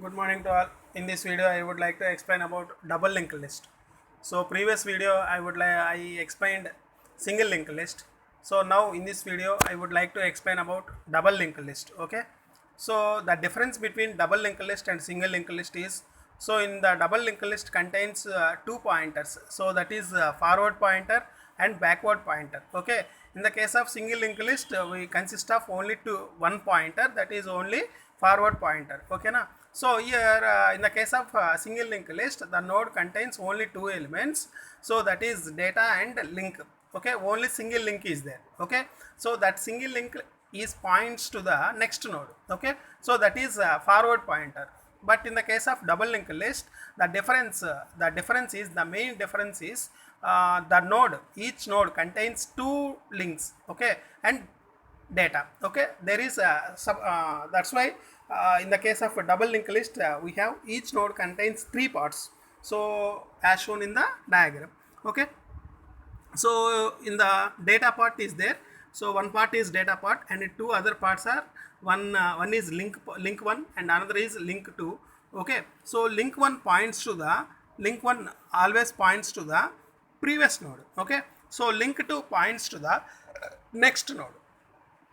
Good morning to all. In this video, I would like to explain about double linked list. So previous video, I explained single linked list. So now in this video, I would like to explain about double linked list. Okay. So the difference between double linked list and single linked list is, so in the double linked list contains two pointers. So that is forward pointer and backward pointer. Okay. In the case of single linked list, we consist of only one pointer, that is only forward pointer. Okay na. So here in the case of single linked list, the node contains only two elements, so that is data and link. Okay, only single link is there. Okay, so that single link is points to the next node. Okay, so that is forward pointer. But in the case of double linked list, the difference is, the main difference is the node, each node contains two links. Okay, and data. Okay, there is that's why in the case of a double linked list, we have each node contains three parts, so as shown in the diagram. Okay, so in the data part is there, so one part is data part and two other parts are one is link 1 and another is link 2. Okay, so link 1 points to the link 1 always points to the previous node. Okay, so link 2 points to the next node.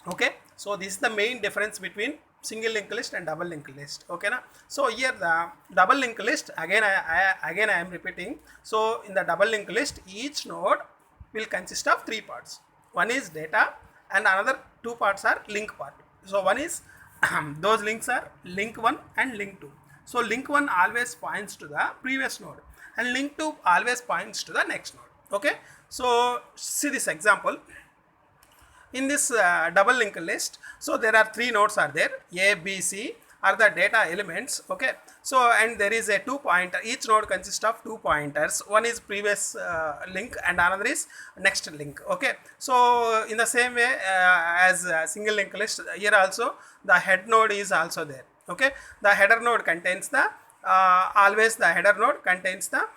Okay, so this is the main difference between single linked list and double linked list. Okay na. So here the double linked list, again I am repeating. So in the double linked list, each node will consist of three parts. One is data and another two parts are link part. So one is those links are link 1 and link 2. So link 1 always points to the previous node and link 2 always points to the next node. Okay, so see this example. In this double linked list, so there are three nodes are there, A, B, C are the data elements. Okay, so and there is a two pointer, each node consists of two pointers, one is previous link and another is next link. Okay, so in the same way as single linked list, here also the head node is also there. Okay, the header node contains the always the header node contains the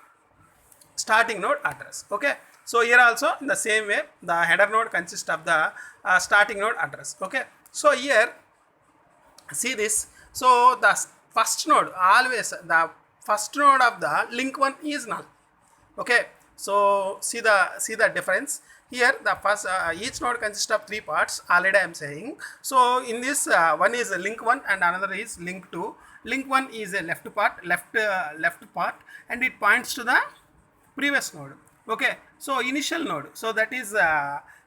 starting node address. Okay, so here also in the same way the header node consists of the starting node address. Okay, so here see this, so the first node, always the first node of the link 1 is null. Okay, so see the difference here. The first each node consists of three parts, already I am saying. So in this one is link 1 and another is link 2. Link 1 is a left part and it points to the previous node. Okay, so initial node, so that is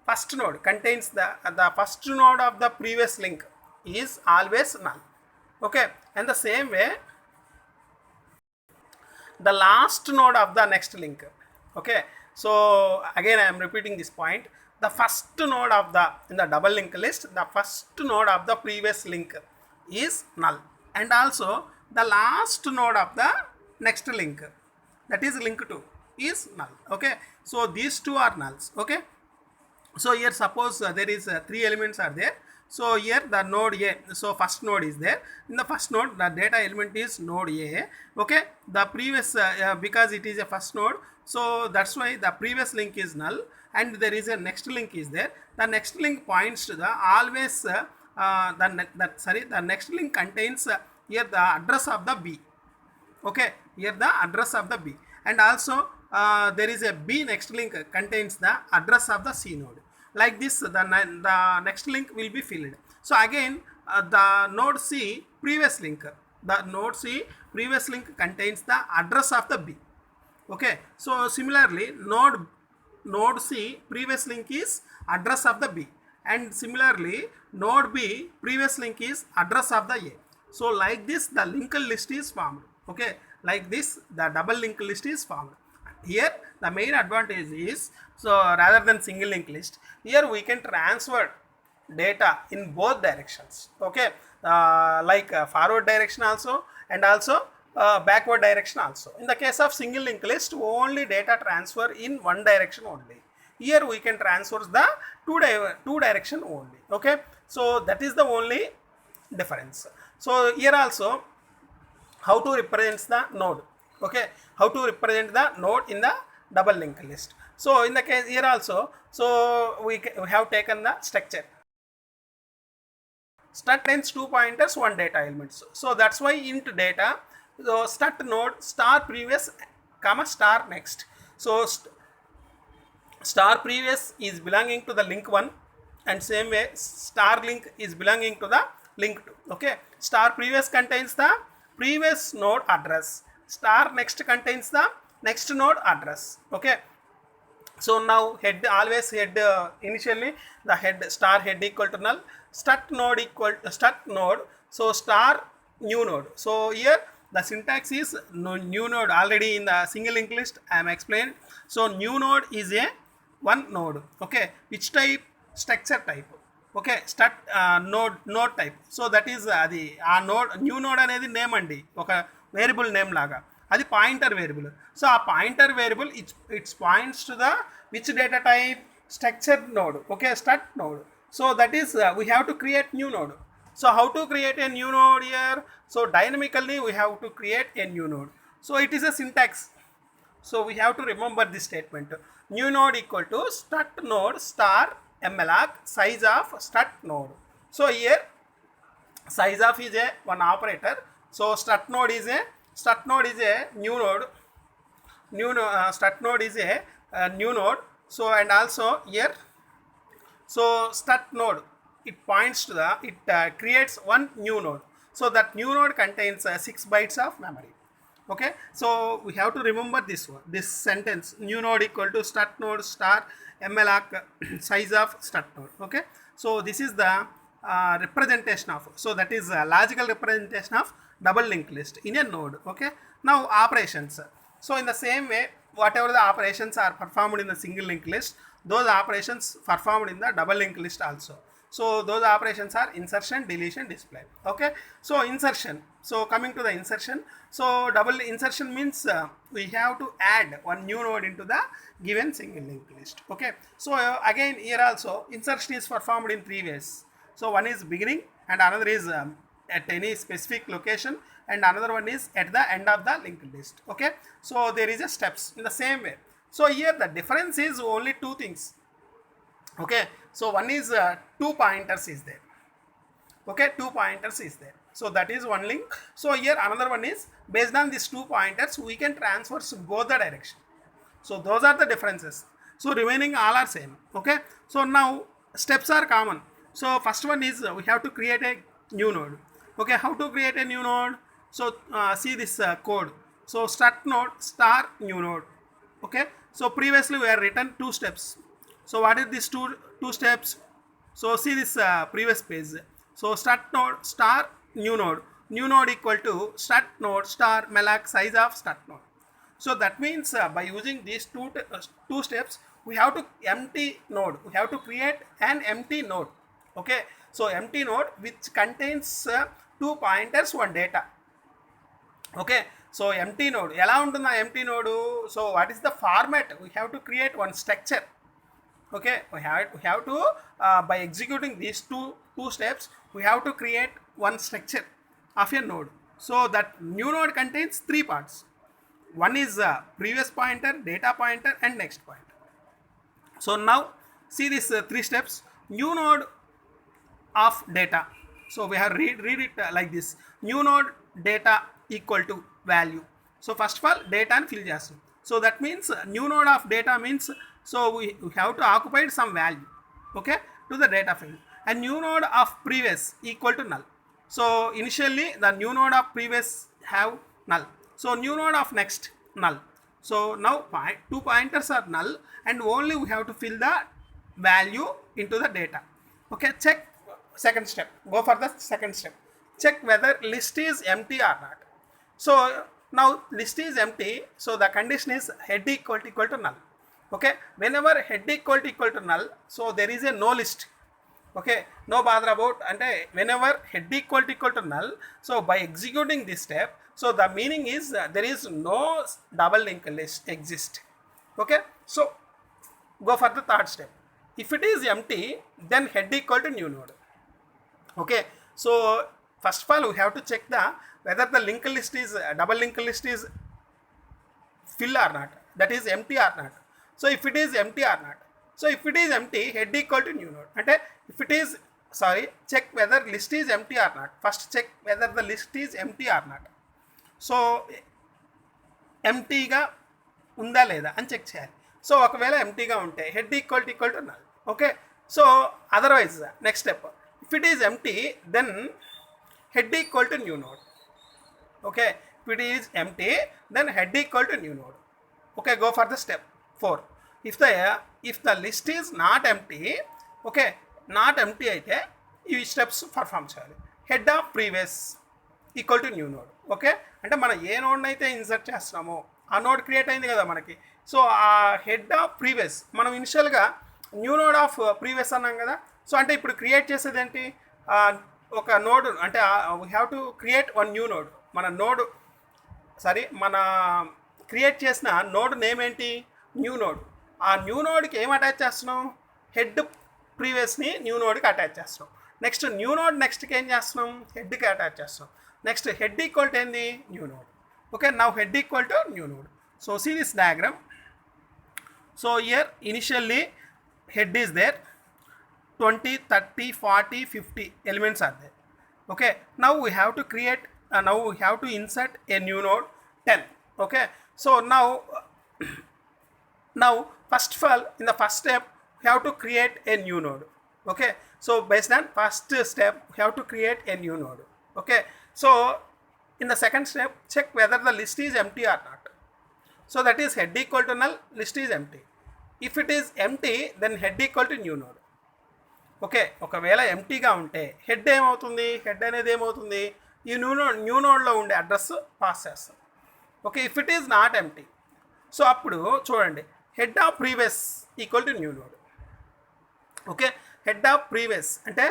first node contains the first node of the previous link is always null. Okay, and the same way the last node of the next link. Okay, so again I am repeating this point, the first node of the, in the double linked list, the first node of the previous link is null and also the last node of the next link, that is link 2, is null. Okay, so these two are nulls. Okay, so here suppose there is three elements are there. So here the node A, so first node is there. In the first node the data element is node A. Okay, the previous because it is a first node, so that's why the previous link is null and there is a next link is there. The next link points to the always the next link contains here the address of the B. Okay, here the address of the B and also there is a B next link contains the address of the C node. Like this the next link will be filled. So again the node C previous link, contains the address of the B. Okay, so similarly node C previous link is address of the B and similarly node B previous link is address of the A. So like this the linked list is formed. Okay, like this the double linked list is formed. Here the main advantage is, so rather than single linked list, here we can transfer data in both directions. Okay, like forward direction also and also backward direction also. In the case of single linked list, only data transfer in one direction only. Here we can transfer the two direction only. Okay, so that is the only difference. So here also how to represent the node. Okay, how to represent the node in the double linked list. So in the case here also, so we have taken the structure. Strut contains 2 pointers, 1 data elements. So that's why int data, so strut node star previous comma star next. So star previous is belonging to the link 1 and same way star link is belonging to the link 2. Okay, star previous contains the previous node address, star next contains the next node address. Okay, so now head always head initially the head star head equal to null, strut node equal to strut node, so star new node. So here the syntax is new node, already in the single linked list I am explained. So new node is a one node. Okay, which type? Structure type. Okay, strut node type. So that is the node new node అనేది name అండి, ఒక variable name లాగా, అది pointer variable. So ఆ pointer variable it's points to the which data type? Structure node. Okay, strut node. So that is we have to create new node. So how to create a new node here? So dynamically we have to create a new node. So it is a syntax. So we have to remember this statement. New node equal to strut node star malloc size of strut node. So here size of is a one operator. So strut node is a new node. Strut node is a new node. So and also here, so strut node, it points to the, it creates one new node. So that new node contains 6 bytes of memory. Okay, so we have to remember this one, this sentence, new node equal to strut node star malloc size of strut node. Okay, so this is the representation of, so that is a logical representation of double linked list in a node. Okay, now operations. So in the same way, whatever the operations are performed in the single linked list, those operations performed in the double linked list also. So those operations are insertion, deletion, display. Okay, so insertion. So coming to the insertion, so double insertion means we have to add one new node into the given single linked list. Okay, so again here also insertion is performed in 3 ways. So one is beginning, and another is at any specific location, and another one is at the end of the linked list. Okay, so there is a steps in the same way. So here the difference is only 2 things. Okay, so one is 2 pointers is there. Okay, 2 pointers is there. So that is one link. So here another one is based on these 2 pointers we can transfer both the direction. So those are the differences. So remaining all are same. Okay, so now steps are common. So first one is we have to create a new node. Okay, how to create a new node? So see this code. So strut node star new node. Okay, so previously we have written 2 steps. So what is these two steps? So see this previous page. So strut node star new node equal to strut node star malloc size of strut node. So that means by using these two steps we have to empty node, we have to create an empty node. Okay, so empty node which contains 2 pointers, 1 data. Okay, so empty node ఎలా ఉంటుంది ఆ empty node? So what is the format? We have to create one structure. Okay, we have to by executing these two steps we have to create one structure of a node. So that new node contains 3 parts. One is previous pointer, data pointer, and next pointer. So now see this 3 steps. New node of data. So we have read it like this. New node data equal to value. So first of all data and fill చేస్తాం. So that means new node of data means, so we have to occupy some value, okay, to the data field. And new node of previous equal to null. So initially the new node of previous have null. So new node of next null. So now 2 pointers are null and only we have to fill the value into the data. Okay, check second step. Go for the second step. Check whether list is empty or not. So now list is empty, so the condition is head equal to null. Okay, whenever head equal to null, so there is a no list. Okay, no bother about, and whenever head equal to null, so by executing this step, so the meaning is there is no double linked list exist. Okay, so go for the third step. If it is empty, then head equal to new node. Okay, so first of all we have to check the whether the linked list is double linked list is fill or not, that is empty or not. So if it is empty or not, so if it is empty, head equal to new node. And if it is check whether list is empty or not. First check whether the list is empty or not. So ఎంటీగా ఉందా లేదా అని check చేయాలి. So ఒకవేళ ఎంటీగా ఉంటే head equal to null. Okay, so otherwise next step, if it is empty then head equal to new node. Okay, if it is empty then head equal to new node. Okay, go for the step 4. If the list is not empty, okay, not empty అయితే ఈ steps perform చేయాలి. Head of previous equal to new node. Okay, అంటే మనం ఏ నోడ్ని అయితే insert చేస్తున్నామో ఆ node create అయింది కదా మనకి. సో ఆ హెడ్ ఆఫ్ ప్రీవియస్ మనం ఇనిషియల్గా న్యూ నోడ్ ఆఫ్ ప్రీవియస్ అన్నాం కదా. సో అంటే ఇప్పుడు క్రియేట్ చేసేది ఏంటి, ఒక నోడ్ అంటే we have to create one new node. మన క్రియేట్ చేసిన నోడ్ నేమ్ ఏంటి, న్యూ నోడ్. ఆ న్యూ నోడ్కి ఏం అటాచ్ చేస్తున్నాం, హెడ్ ప్రీవియస్ని న్యూ నోడ్కి అటాచ్ చేస్తున్నాం. నెక్స్ట్ న్యూ నోడ్ నెక్స్ట్కి ఏం చేస్తున్నాం, హెడ్కి అటాచ్ చేస్తున్నాం. నెక్స్ట్ హెడ్ ఈక్వల్ టు ఏంది, new node. Okay, now head equal to new node. So see this diagram. So here initially head is there, 20, 30, 40, 50 elements are there. Okay, now we have to create now we have to insert a new node 10. Okay, so now first of all, in the first step we have to create a new node. Okay, so based on first step we have to create a new node. Okay, so in the second step check whether the list is empty or not. So that is head equal to null, list is empty. If it is empty then head equal to new node. Okay, ఒకవేళ ఎంటీగా ఉంటే head ఏమవుతుంది, head అనేది ఏమవుతుంది, ఈ new నోడ్లో ఉండే address pass చేస్తాం. Okay, if it is not empty, so అప్పుడు చూడండి head of previous equal to new node. Okay, head of previous అంటే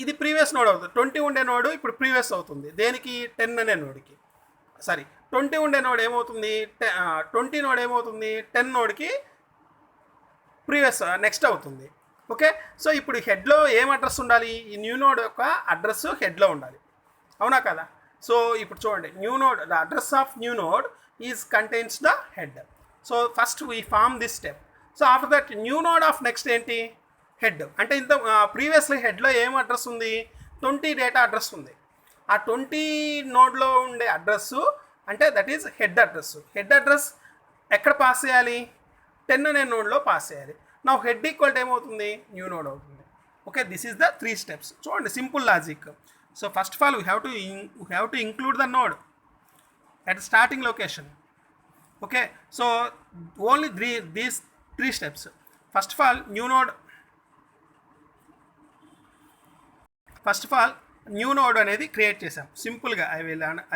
ఇది ప్రీవియస్ నోడ్ అవుతుంది. 20 ఉండే నోడు ఇప్పుడు ప్రీవియస్ అవుతుంది. దేనికి, 10 అనే నోడ్కి. 20 ఉండే నోడ్ ఏమవుతుంది, 20 నోడ్ ఏమవుతుంది, 10 నోడ్కి ప్రీవియస్ నెక్స్ట్ అవుతుంది. ఓకే, సో ఇప్పుడు హెడ్లో ఏం అడ్రస్ ఉండాలి, ఈ న్యూ నోడ్ యొక్క అడ్రస్ హెడ్లో ఉండాలి, అవునా కదా. సో ఇప్పుడు చూడండి, new node, the address of new node is contains the head. So first we form this step. So after that new node of next ఏంటి, హెడ్. అంటే ఇంత ప్రీవియస్లీ హెడ్లో ఏం అడ్రస్ ఉంది, 20 డేటా అడ్రస్ ఉంది. ఆ 20 నోడ్లో ఉండే అడ్రస్సు అంటే that is head address. Head address ఎక్కడ పాస్ చేయాలి, 10 అనే నోడ్లో పాస్ చేయాలి. నా హెడ్ ఈక్వల్ టు ఏమవుతుంది, న్యూ నోడ్ అవుతుంది. Okay, this is the 3 steps. చూడండి, simple logic. So first of all we have to include the node at starting location. Okay, so only these 3 steps. First of all, new node అనేది create చేసాం సింపుల్గా.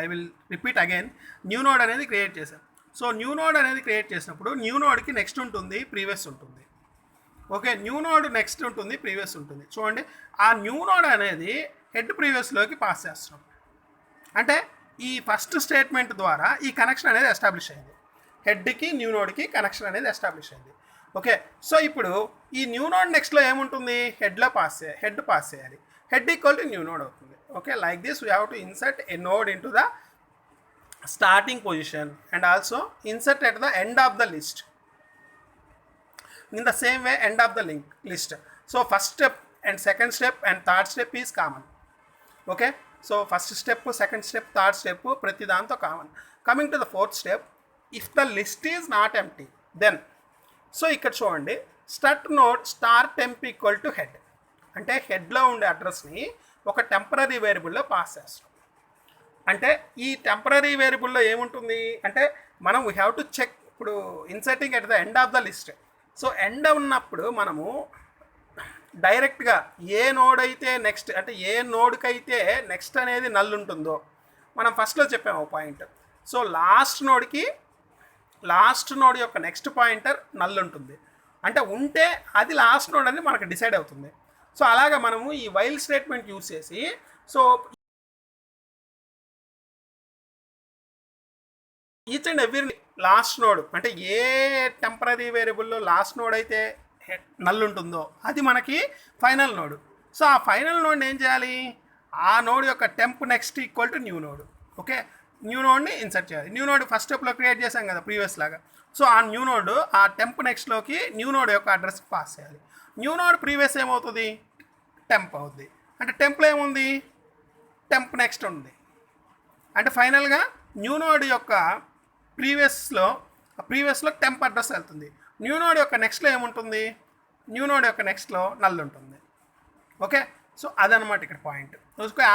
I will repeat again, new node అనేది create చేసాం. So new node అనేది create చేసినప్పుడు new నోడ్కి next ఉంటుంది, previous ఉంటుంది. ఓకే, న్యూ నోడ్ నెక్స్ట్ ఉంటుంది, ప్రీవియస్ ఉంటుంది. చూడండి, ఆ న్యూ నోడ్ అనేది హెడ్ ప్రీవియస్లోకి పాస్ చేస్తున్నాం. అంటే ఈ ఫస్ట్ స్టేట్మెంట్ ద్వారా ఈ కనెక్షన్ అనేది ఎస్టాబ్లిష్ అయింది. హెడ్కి న్యూ నోడ్కి కనెక్షన్ అనేది ఎస్టాబ్లిష్ అయింది. ఓకే, సో ఇప్పుడు ఈ న్యూ నోడ్ నెక్స్ట్లో ఏముంటుంది, హెడ్ పాస్ చేయాలి. Head equal to new node అవుతుంది. Okay, like this we have to insert a node into the starting position and also insert at the end of the list. In the same way, end of the list. So first step and second step and third step is common. Okay, so first step, second step, third step prati danto common. Coming to the fourth step, if the list is not empty, then so ikkada chudandi, start node star temp equal to head. అంటే హెడ్లో ఉండే అడ్రస్ని ఒక temporary వేరియబుల్లో pass చేస్తాం. అంటే ఈ temporary వేరియబుల్లో ఏముంటుంది అంటే మనం we have to check. ఇప్పుడు inserting at the end of the list. So end ఉన్నప్పుడు మనము డైరెక్ట్గా ఏ నోడ్ అయితే నెక్స్ట్, అంటే ఏ నోడ్కైతే నెక్స్ట్ అనేది నల్ ఉంటుందో మనం ఫస్ట్లో చెప్పాము పాయింట్. సో లాస్ట్ నోడ్ యొక్క నెక్స్ట్ పాయింటర్ నల్ ఉంటుంది. అంటే ఉంటే అది లాస్ట్ నోడ్ అని మనకు డిసైడ్ అవుతుంది. సో అలాగా మనము ఈ వైల్ స్టేట్మెంట్ యూజ్ చేసి, so each and every last node అంటే ఏ టెంపరరీ వేరియబుల్లో లాస్ట్ నోడ్ అయితే నల్ ఉంటుందో అది మనకి ఫైనల్ నోడ్. సో ఆ ఫైనల్ నోడ్ని ఏం చేయాలి, ఆ నోడ్ యొక్క temp next equal to new node. Okay, new నోడ్ని ఇన్సర్ట్ చేయాలి. న్యూ నోడ్ ఫస్ట్ స్టెప్లో క్రియేట్ చేసాం కదా ప్రీవియస్ లాగా. సో ఆ న్యూ నోడ్ ఆ టెంప్ నెక్స్ట్లోకి న్యూ నోడ్ యొక్క అడ్రస్ పాస్ చేయాలి. న్యూ నోడ్ ప్రీవియస్ ఏమవుతుంది, టెంప్ అవుద్ది. అంటే టెంప్లో ఏముంది, టెంప్ నెక్స్ట్ ఉంది. అంటే ఫైనల్గా న్యూ నోడ్ యొక్క ప్రీవియస్లో టెంప్ అడ్రస్ వెళ్తుంది. న్యూ నోడ్ యొక్క నెక్స్ట్లో ఏముంటుంది, న్యూ నోడ్ యొక్క నెక్స్ట్లో నల్ ఉంటుంది. ఓకే, సో అదనమాట ఇక్కడ పాయింట్.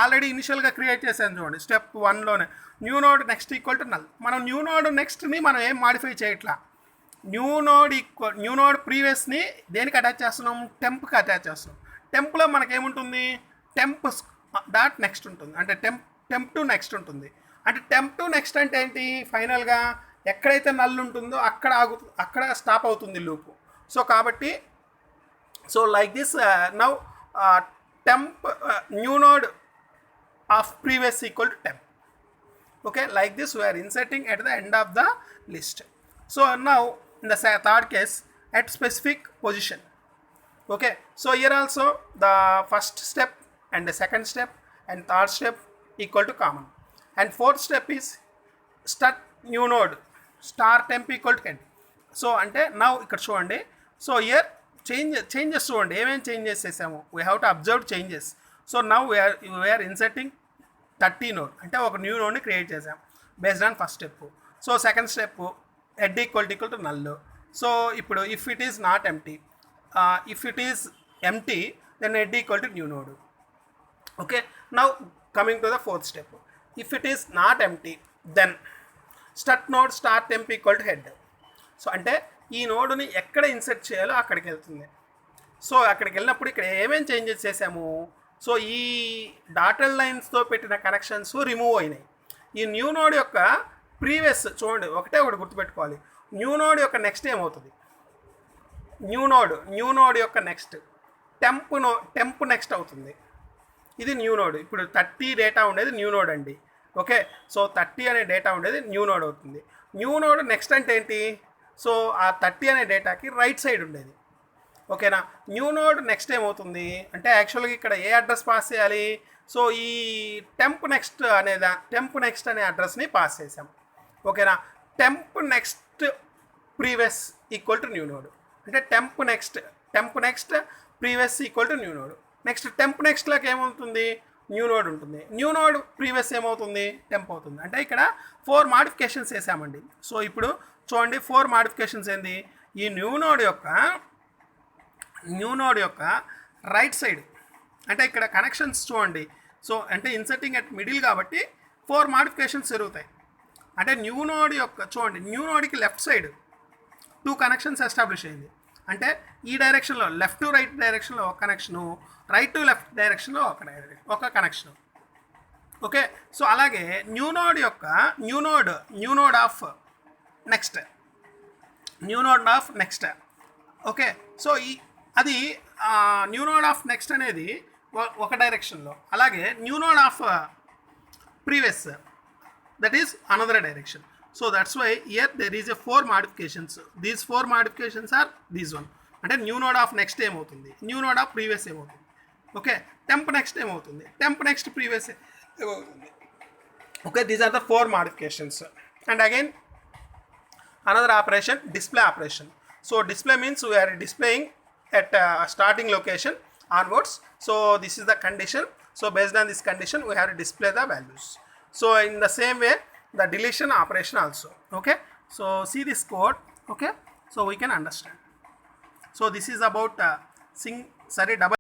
ఆల్రెడీ ఇనిషియల్గా క్రియేట్ చేశాను చూడండి, స్టెప్ 1లోనే new node next equal to null. మనం న్యూ నోడ్ నెక్స్ట్ని మనం ఏం మాడిఫై చేయట్లా. న్యూ నోడ్ ప్రీవియస్ని దేనికి అటాచ్ చేస్తున్నాం, టెంప్కి అటాచ్ చేస్తున్నాం. టెంప్లో మనకేముంటుంది, టెంప్ డాట్ నెక్స్ట్ ఉంటుంది. అంటే టెంప్ టు నెక్స్ట్ ఉంటుంది. అంటే టెంప్ టు నెక్స్ట్ అంటే ఏంటి, ఫైనల్గా ఎక్కడైతే నల్ ఉంటుందో అక్కడ స్టాప్ అవుతుంది లూపు. సో కాబట్టి so like this now temp new node of previous equal to temp. Okay, like this we are inserting at the end of the list. So now in the third case, at specific position. Okay, so here also the first step and the second step and third step equal to common, and fourth step is start new node star temp equal to end. So ante now ikkada chudandi, so here changes చూడండి ఏమేమి changes చేసాము, we have to observe changes. So now we are inserting 30 node, అంటే ఒక new నోడ్ని create చేసాం based on first step. So second step head equal to null. So ఇప్పుడు if it is not empty, if it is empty then head equal to new node. Okay, now coming to the fourth step, if it is not empty then start node star temp equal to head. So అంటే ఈ నోడ్ని ఎక్కడ insert చేయాలో అక్కడికి వెళ్తుంది. So అక్కడికి వెళ్ళినప్పుడు ఇక్కడ ఏమేమి చేంజెస్ చేసాము, సో ఈ డాటెడ్ లైన్స్తో పెట్టిన కనెక్షన్స్ రిమూవ్ అయినాయి. ఈ న్యూ నోడ్ యొక్క ప్రీవియస్ చూడండి, ఒకటే ఒకటి గుర్తుపెట్టుకోవాలి, న్యూ నోడ్ యొక్క నెక్స్ట్ ఏమవుతుంది, న్యూ నోడ్ యొక్క నెక్స్ట్ టెంప్ నెక్స్ట్ అవుతుంది. ఇది న్యూ నోడ్. ఇప్పుడు 30 డేటా ఉండేది న్యూ నోడ్ అండి. ఓకే, సో 30 అనే డేటా ఉండేది న్యూ నోడ్ అవుతుంది. న్యూ నోడ్ నెక్స్ట్ అంటే ఏంటి, సో ఆ 30 అనే డేటాకి రైట్ సైడ్ ఉండేది. ఓకేనా, న్యూ నోడ్ నెక్స్ట్ ఏమవుతుంది అంటే యాక్చువల్గా ఇక్కడ ఏ అడ్రస్ పాస్ చేయాలి, సో ఈ టెంప్ నెక్స్ట్ అనే అడ్రస్ని పాస్ చేసాం. ఓకేనా, temp next previous equal to new node, అంటే temp next previous equal to new node. Next temp నెక్స్ట్లోకి ఏమవుతుంది, న్యూ నోడ్ ఉంటుంది. న్యూ నోడ్ ప్రీవియస్ ఏమవుతుంది, టెంప్ అవుతుంది. అంటే ఇక్కడ 4 మాడిఫికేషన్స్ వేసామండి. సో ఇప్పుడు చూడండి 4 మాడిఫికేషన్స్ ఏంది, ఈ న్యూ నోడ్ యొక్క రైట్ సైడ్, అంటే ఇక్కడ కనెక్షన్స్ చూడండి. సో అంటే ఇన్సర్టింగ్ అట్ మిడిల్ కాబట్టి 4 మాడిఫికేషన్స్ జరుగుతాయి. అంటే న్యూ నోడ్ యొక్క చూడండి, న్యూ నోడ్కి లెఫ్ట్ సైడ్ 2 కనెక్షన్స్ ఎస్టాబ్లిష్ అయింది. అంటే ఈ డైరెక్షన్లో లెఫ్ట్ టు రైట్ డైరెక్షన్లో ఒక కనెక్షను, రైట్ టు లెఫ్ట్ డైరెక్షన్లో ఒక కనెక్షను. ఓకే, సో అలాగే new node of next. Okay, so అది న్యూ నోడ్ ఆఫ్ నెక్స్ట్ అనేది ఒక డైరెక్షన్లో, అలాగే new node of previous that is another direction. So that's why here there is a 4 modifications. These 4 modifications are these one. అంటే new node of next ఏమవుతుంది, new node of previous ఏమవుతుంది. Okay, temp next ఏమవుతుంది, temp next previous ఏమవుతుంది. Okay, these are the 4 modifications. And again another operation, display operation. So display means we are displaying at starting location onwards. So this is the condition. So based on this condition we have to display the values. So in the same way the deletion operation also. Okay, so see this code. Okay, so we can understand. So this is about double